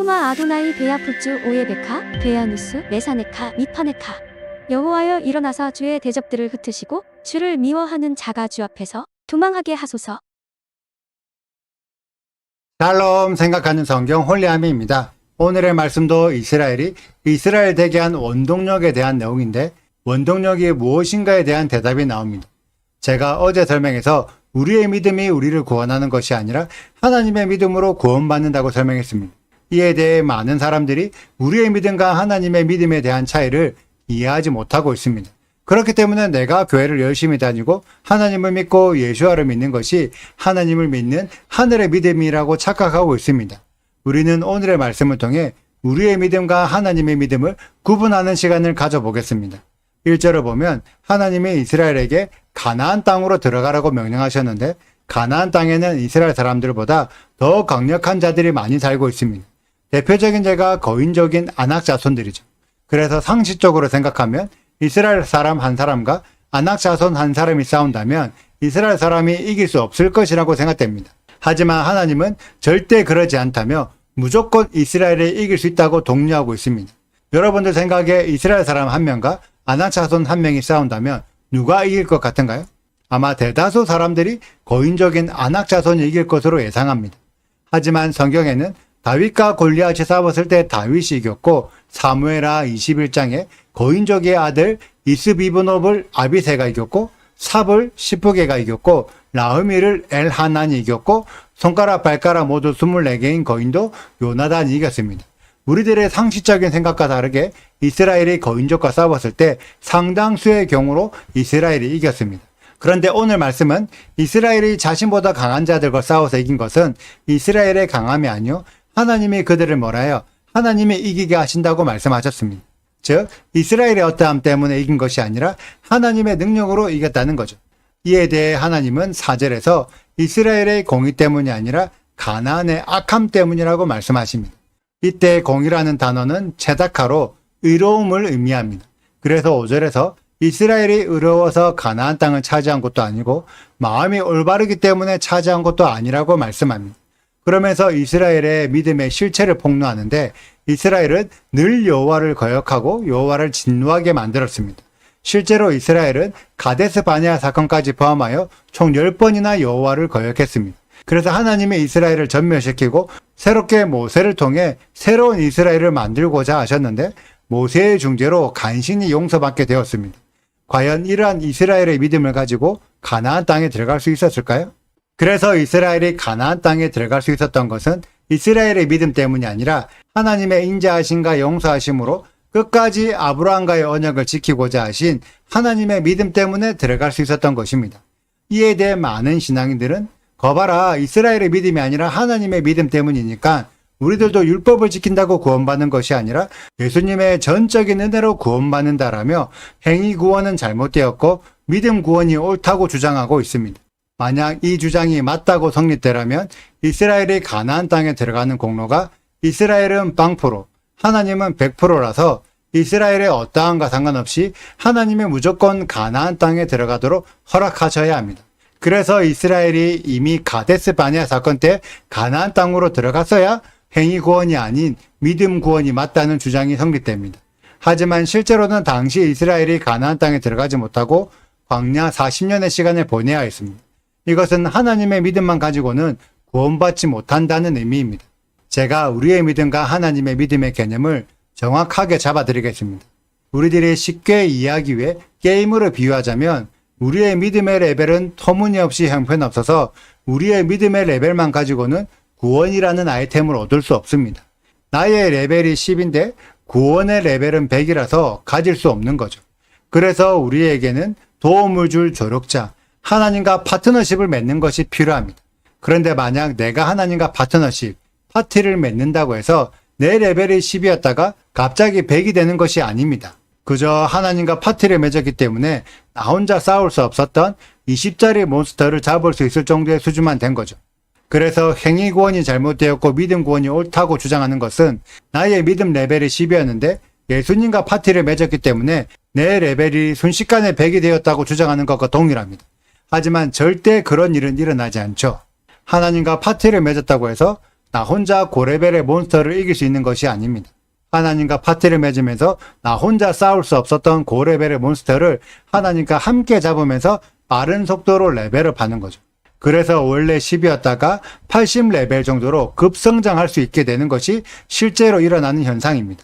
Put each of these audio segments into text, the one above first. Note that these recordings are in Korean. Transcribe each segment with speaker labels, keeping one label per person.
Speaker 1: 슈마 아도나이 베야푸츠 오예베카 베야누스 메사네카 미파네카. 여호와여 일어나사 주의 대적들을 흩으시고 주를 미워하는 자가 주 앞에서 도망하게 하소서.
Speaker 2: 샬롬 생각하는 성경 홀리아미입니다. 오늘의 말씀도 이스라엘이 이스라엘 대개한 원동력에 대한 내용인데 원동력이 무엇인가에 대한 대답이 나옵니다. 제가 어제 설명해서 우리의 믿음이 우리를 구원하는 것이 아니라 하나님의 믿음으로 구원받는다고 설명했습니다. 이에 대해 많은 사람들이 우리의 믿음과 하나님의 믿음에 대한 차이를 이해하지 못하고 있습니다. 그렇기 때문에 내가 교회를 열심히 다니고 하나님을 믿고 예수와를 믿는 것이 하나님을 믿는 하늘의 믿음이라고 착각하고 있습니다. 우리는 오늘의 말씀을 통해 우리의 믿음과 하나님의 믿음을 구분하는 시간을 가져보겠습니다. 1절을 보면 하나님이 이스라엘에게 가나안 땅으로 들어가라고 명령하셨는데 가나안 땅에는 이스라엘 사람들보다 더 강력한 자들이 많이 살고 있습니다. 대표적인 죄가 거인적인 아낙 자손들이죠. 그래서 상식적으로 생각하면 이스라엘 사람 한 사람과 아낙 자손 한 사람이 싸운다면 이스라엘 사람이 이길 수 없을 것이라고 생각됩니다. 하지만 하나님은 절대 그러지 않다며 무조건 이스라엘이 이길 수 있다고 독려하고 있습니다. 여러분들 생각에 이스라엘 사람 한 명과 아낙 자손 한 명이 싸운다면 누가 이길 것 같은가요? 아마 대다수 사람들이 거인적인 아낙 자손이 이길 것으로 예상합니다. 하지만 성경에는 다윗과 골리앗이 싸웠을 때 다윗이 이겼고 사무엘하 21장에 거인족의 아들 이스비브노블 아비새가 이겼고 삽을 시프게가 이겼고 라흐미를 엘하난이 이겼고 손가락 발가락 모두 24개인 거인도 요나단이 이겼습니다. 우리들의 상식적인 생각과 다르게 이스라엘이 거인족과 싸웠을 때 상당수의 경우로 이스라엘이 이겼습니다. 그런데 오늘 말씀은 이스라엘이 자신보다 강한 자들과 싸워서 이긴 것은 이스라엘의 강함이 아니요 하나님이 그들을 뭐라 해요? 하나님이 이기게 하신다고 말씀하셨습니다. 즉 이스라엘의 어떠함 때문에 이긴 것이 아니라 하나님의 능력으로 이겼다는 거죠. 이에 대해 하나님은 4절에서 이스라엘의 공의 때문이 아니라 가나안의 악함 때문이라고 말씀하십니다. 이때 공의라는 단어는 체다카로 의로움을 의미합니다. 그래서 5절에서 이스라엘이 의로워서 가나안 땅을 차지한 것도 아니고 마음이 올바르기 때문에 차지한 것도 아니라고 말씀합니다. 그러면서 이스라엘의 믿음의 실체를 폭로하는데 이스라엘은 늘 여호와를 거역하고 여호와를 진노하게 만들었습니다. 실제로 이스라엘은 가데스 바네아 사건까지 포함하여 총 10번이나 여호와를 거역했습니다. 그래서 하나님이 이스라엘을 전멸시키고 새롭게 모세를 통해 새로운 이스라엘을 만들고자 하셨는데 모세의 중재로 간신히 용서받게 되었습니다. 과연 이러한 이스라엘의 믿음을 가지고 가나안 땅에 들어갈 수 있었을까요? 그래서 이스라엘이 가나안 땅에 들어갈 수 있었던 것은 이스라엘의 믿음 때문이 아니라 하나님의 인자하심과 용서하심으로 끝까지 아브라함과의 언약을 지키고자 하신 하나님의 믿음 때문에 들어갈 수 있었던 것입니다. 이에 대해 많은 신앙인들은 거봐라 이스라엘의 믿음이 아니라 하나님의 믿음 때문이니까 우리들도 율법을 지킨다고 구원받는 것이 아니라 예수님의 전적인 은혜로 구원받는다라며 행위 구원은 잘못되었고 믿음 구원이 옳다고 주장하고 있습니다. 만약 이 주장이 맞다고 성립되라면 이스라엘이 가나안 땅에 들어가는 공로가 이스라엘은 0%, 하나님은 100%라서 이스라엘의 어떠함과 상관없이 하나님이 무조건 가나안 땅에 들어가도록 허락하셔야 합니다. 그래서 이스라엘이 이미 가데스 바네아 사건 때 가나안 땅으로 들어갔어야 행위 구원이 아닌 믿음 구원이 맞다는 주장이 성립됩니다. 하지만 실제로는 당시 이스라엘이 가나안 땅에 들어가지 못하고 광야 40년의 시간을 보내야 했습니다. 이것은 하나님의 믿음만 가지고는 구원받지 못한다는 의미입니다. 제가 우리의 믿음과 하나님의 믿음의 개념을 정확하게 잡아드리겠습니다. 우리들이 쉽게 이해하기 위해 게임으로 비유하자면 우리의 믿음의 레벨은 터무니없이 형편없어서 우리의 믿음의 레벨만 가지고는 구원이라는 아이템을 얻을 수 없습니다. 나의 레벨이 10인데 구원의 레벨은 100이라서 가질 수 없는 거죠. 그래서 우리에게는 도움을 줄 조력자, 하나님과 파트너십을 맺는 것이 필요합니다. 그런데 만약 내가 하나님과 파트너십, 파티를 맺는다고 해서 내 레벨이 10이었다가 갑자기 100이 되는 것이 아닙니다. 그저 하나님과 파티를 맺었기 때문에 나 혼자 싸울 수 없었던 20짜리 몬스터를 잡을 수 있을 정도의 수준만 된 거죠. 그래서 행위 구원이 잘못되었고 믿음 구원이 옳다고 주장하는 것은 나의 믿음 레벨이 10이었는데 예수님과 파티를 맺었기 때문에 내 레벨이 순식간에 100이 되었다고 주장하는 것과 동일합니다. 하지만 절대 그런 일은 일어나지 않죠. 하나님과 파티를 맺었다고 해서 나 혼자 고레벨의 몬스터를 이길 수 있는 것이 아닙니다. 하나님과 파티를 맺으면서 나 혼자 싸울 수 없었던 고레벨의 몬스터를 하나님과 함께 잡으면서 빠른 속도로 레벨업하는 거죠. 그래서 원래 10이었다가 80레벨 정도로 급성장할 수 있게 되는 것이 실제로 일어나는 현상입니다.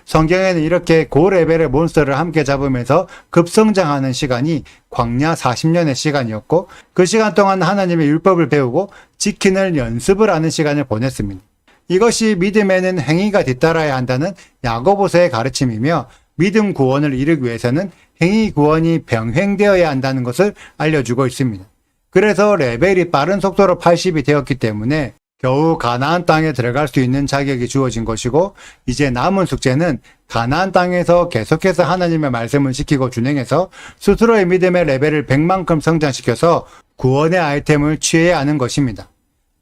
Speaker 2: 성경에는 이렇게 고레벨의 몬스터를 함께 잡으면서 급성장하는 시간이 광야 40년의 시간이었고, 그 시간 동안 하나님의 율법을 배우고 지키는 연습을 하는 시간을 보냈습니다. 이것이 믿음에는 행위가 뒤따라야 한다는 야고보서의 가르침이며, 믿음 구원을 이루기 위해서는 행위 구원이 병행되어야 한다는 것을 알려주고 있습니다. 그래서 레벨이 빠른 속도로 80이 되었기 때문에 겨우 가나안 땅에 들어갈 수 있는 자격이 주어진 것이고, 이제 남은 숙제는 가나안 땅에서 계속해서 하나님의 말씀을 지키고 준행해서 스스로의 믿음의 레벨을 100만큼 성장시켜서 구원의 아이템을 취해야 하는 것입니다.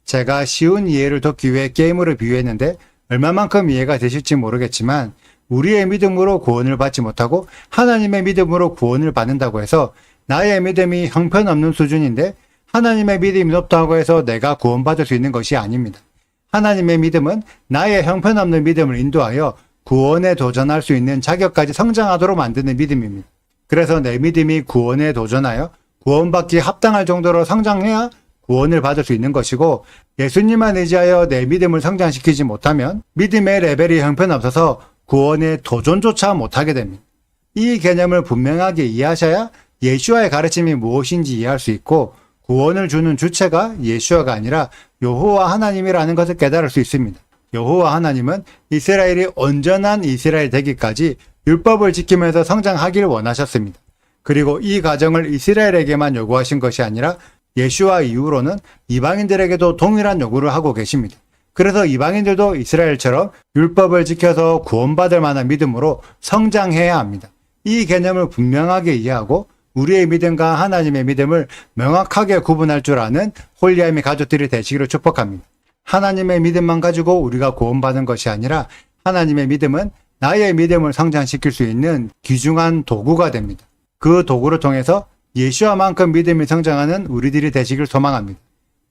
Speaker 2: 제가 쉬운 이해를 돕기 위해 게임으로 비유했는데 얼마만큼 이해가 되실지 모르겠지만, 우리의 믿음으로 구원을 받지 못하고 하나님의 믿음으로 구원을 받는다고 해서 나의 믿음이 형편없는 수준인데, 하나님의 믿음이 높다고 해서 내가 구원받을 수 있는 것이 아닙니다. 하나님의 믿음은 나의 형편없는 믿음을 인도하여 구원에 도전할 수 있는 자격까지 성장하도록 만드는 믿음입니다. 그래서 내 믿음이 구원에 도전하여 구원받기 합당할 정도로 성장해야 구원을 받을 수 있는 것이고, 예수님만 의지하여 내 믿음을 성장시키지 못하면 믿음의 레벨이 형편없어서 구원에 도전조차 못하게 됩니다. 이 개념을 분명하게 이해하셔야 예수와의 가르침이 무엇인지 이해할 수 있고, 구원을 주는 주체가 예수아가 아니라 여호와 하나님이라는 것을 깨달을 수 있습니다. 여호와 하나님은 이스라엘이 온전한 이스라엘 되기까지 율법을 지키면서 성장하길 원하셨습니다. 그리고 이 과정을 이스라엘에게만 요구하신 것이 아니라 예수아 이후로는 이방인들에게도 동일한 요구를 하고 계십니다. 그래서 이방인들도 이스라엘처럼 율법을 지켜서 구원받을 만한 믿음으로 성장해야 합니다. 이 개념을 분명하게 이해하고 우리의 믿음과 하나님의 믿음을 명확하게 구분할 줄 아는 홀리함의 가족들이 되시기를 축복합니다. 하나님의 믿음만 가지고 우리가 구원받는 것이 아니라 하나님의 믿음은 나의 믿음을 성장시킬 수 있는 귀중한 도구가 됩니다. 그 도구를 통해서 예수와만큼 믿음이 성장하는 우리들이 되시길 소망합니다.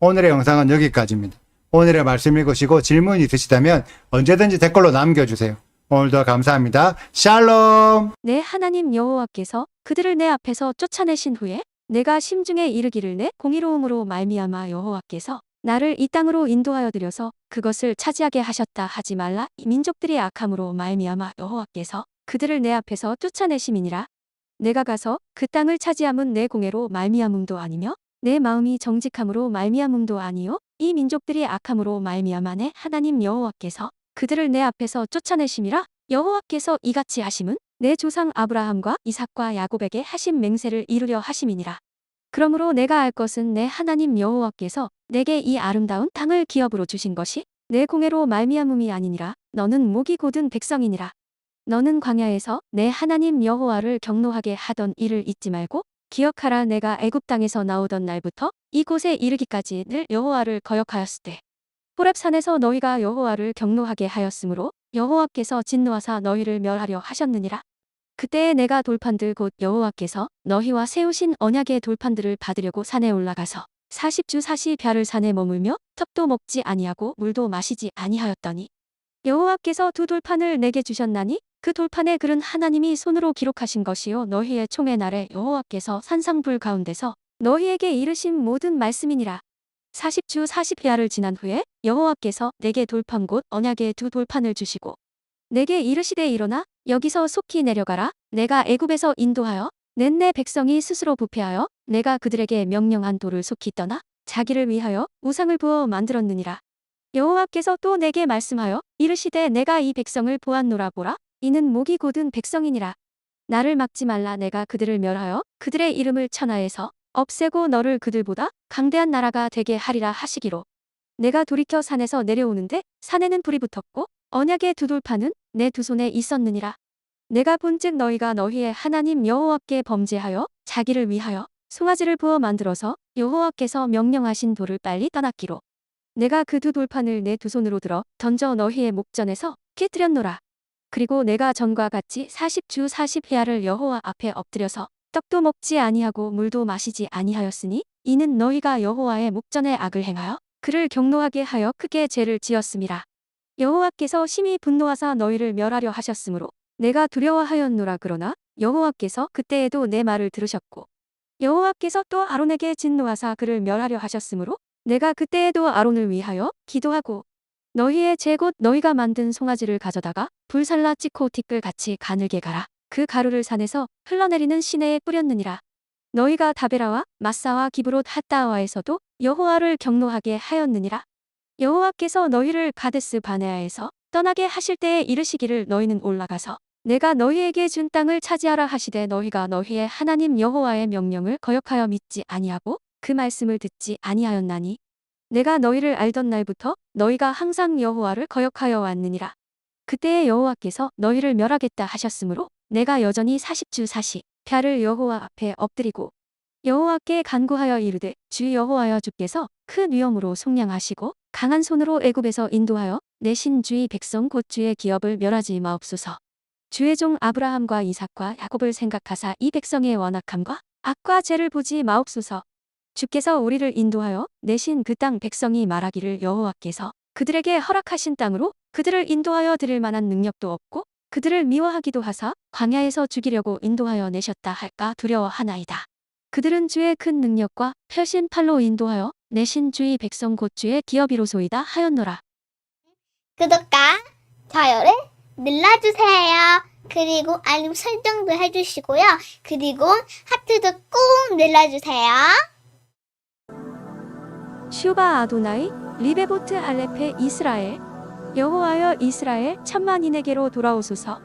Speaker 2: 오늘의 영상은 여기까지입니다. 오늘의 말씀 읽으시고 질문 있으시다면 언제든지 댓글로 남겨주세요. 오늘도 감사합니다. 샬롬!
Speaker 1: 내 하나님 여호와께서 그들을 내 앞에서 쫓아내신 후에 내가 심중에 이르기를 내 공의로움으로 말미암아 여호와께서 나를 이 땅으로 인도하여 들여서 그것을 차지하게 하셨다 하지 말라. 이 민족들의 악함으로 말미암아 여호와께서 그들을 내 앞에서 쫓아내심이니라. 내가 가서 그 땅을 차지함은 내 공의로 말미암음도 아니며 내 마음이 정직함으로 말미암음도 아니요 이 민족들이 악함으로 말미암아 내 하나님 여호와께서 그들을 내 앞에서 쫓아내심이라. 여호와께서 이같이 하심은 내 조상 아브라함과 이삭과 야곱에게 하신 맹세를 이루려 하심이니라. 그러므로 내가 알 것은 내 하나님 여호와께서 내게 이 아름다운 땅을 기업으로 주신 것이 내 공의로 말미암음이 아니니라. 너는 목이 곧은 백성이니라. 너는 광야에서 내 하나님 여호와를 경노하게 하던 일을 잊지 말고 기억하라. 내가 애굽 땅에서 나오던 날부터 이곳에 이르기까지 늘 여호와를 거역하였으되 호렙산에서 너희가 여호와를 경노하게 하였으므로 여호와께서 진노하사 너희를 멸하려 하셨느니라. 그때에 내가 돌판들 곧 여호와께서 너희와 세우신 언약의 돌판들을 받으려고 산에 올라가서 40주 40야를 산에 머물며 턱도 먹지 아니하고 물도 마시지 아니하였더니 여호와께서 두 돌판을 내게 주셨나니 그 돌판의 글은 하나님이 손으로 기록하신 것이요 너희의 총의 날에 여호와께서 산상불 가운데서 너희에게 이르신 모든 말씀이니라. 40주 40야를 지난 후에 여호와께서 내게 돌판 곧 언약의 두 돌판을 주시고 내게 이르시되 일어나 여기서 속히 내려가라. 내가 애굽에서 인도하여 낸 내 백성이 스스로 부패하여 내가 그들에게 명령한 돌을 속히 떠나 자기를 위하여 우상을 부어 만들었느니라. 여호와께서 또 내게 말씀하여 이르시되 내가 이 백성을 보았노라. 보라 이는 목이 곧은 백성이니라. 나를 막지 말라. 내가 그들을 멸하여 그들의 이름을 천하에서 없애고 너를 그들보다 강대한 나라가 되게 하리라 하시기로 내가 돌이켜 산에서 내려오는데 산에는 불이 붙었고 언약의 두 돌판은 내 두 손에 있었느니라. 내가 본즉 너희가 너희의 하나님 여호와께 범죄하여 자기를 위하여 송아지를 부어 만들어서 여호와께서 명령하신 돌을 빨리 떠났기로 내가 그 두 돌판을 내 두 손으로 들어 던져 너희의 목전에서 깨뜨렸노라. 그리고 내가 전과 같이 40주 40야를 여호와 앞에 엎드려서 떡도 먹지 아니하고 물도 마시지 아니하였으니 이는 너희가 여호와의 목전에 악을 행하여 그를 경노하게 하여 크게 죄를 지었음이라. 여호와께서 심히 분노하사 너희를 멸하려 하셨으므로 내가 두려워하였노라. 그러나 여호와께서 그때에도 내 말을 들으셨고 여호와께서 또 아론에게 진노하사 그를 멸하려 하셨으므로 내가 그때에도 아론을 위하여 기도하고 너희의 죄 곧 너희가 만든 송아지를 가져다가 불살라 찌고 티끌 같이 가늘게 갈아 그 가루를 산에서 흘러내리는 시내에 뿌렸느니라. 너희가 다베라와 마사와 기브롯 핫다와에서도 여호와를 경노하게 하였느니라. 여호와께서 너희를 가데스 바네아에서 떠나게 하실 때에 이르시기를 너희는 올라가서 내가 너희에게 준 땅을 차지하라 하시되 너희가 너희의 하나님 여호와의 명령을 거역하여 믿지 아니하고 그 말씀을 듣지 아니하였나니 내가 너희를 알던 날부터 너희가 항상 여호와를 거역하여 왔느니라. 그때에 여호와께서 너희를 멸하겠다 하셨으므로 내가 여전히 40주 40패를 여호와 앞에 엎드리고 여호와께 간구하여 이르되 주 여호와여 주께서 큰 위엄으로 속량하시고 강한 손으로 애굽에서 인도하여 내신 주의 백성 곧 주의 기업을 멸하지 마옵소서. 주의 종 아브라함과 이삭과 야곱을 생각하사 이 백성의 완악함과 악과 죄를 보지 마옵소서. 주께서 우리를 인도하여 내신 그 땅 백성이 말하기를 여호와께서 그들에게 허락하신 땅으로 그들을 인도하여 드릴 만한 능력도 없고 그들을 미워하기도 하사 광야에서 죽이려고 인도하여 내셨다 할까 두려워하나이다. 그들은 주의 큰 능력과 펴신 팔로 인도하여 내신 주의 백성 곧 주의 기업이로소이다 하였노라.
Speaker 3: 구독과 좋아요를 눌러주세요. 그리고 알림 설정도 해주시고요. 그리고 하트도 꼭 눌러주세요.
Speaker 1: 슈바 아도나이 리베보트 알레페 이스라엘 여호와여 이스라엘 천만인에게로 돌아오소서.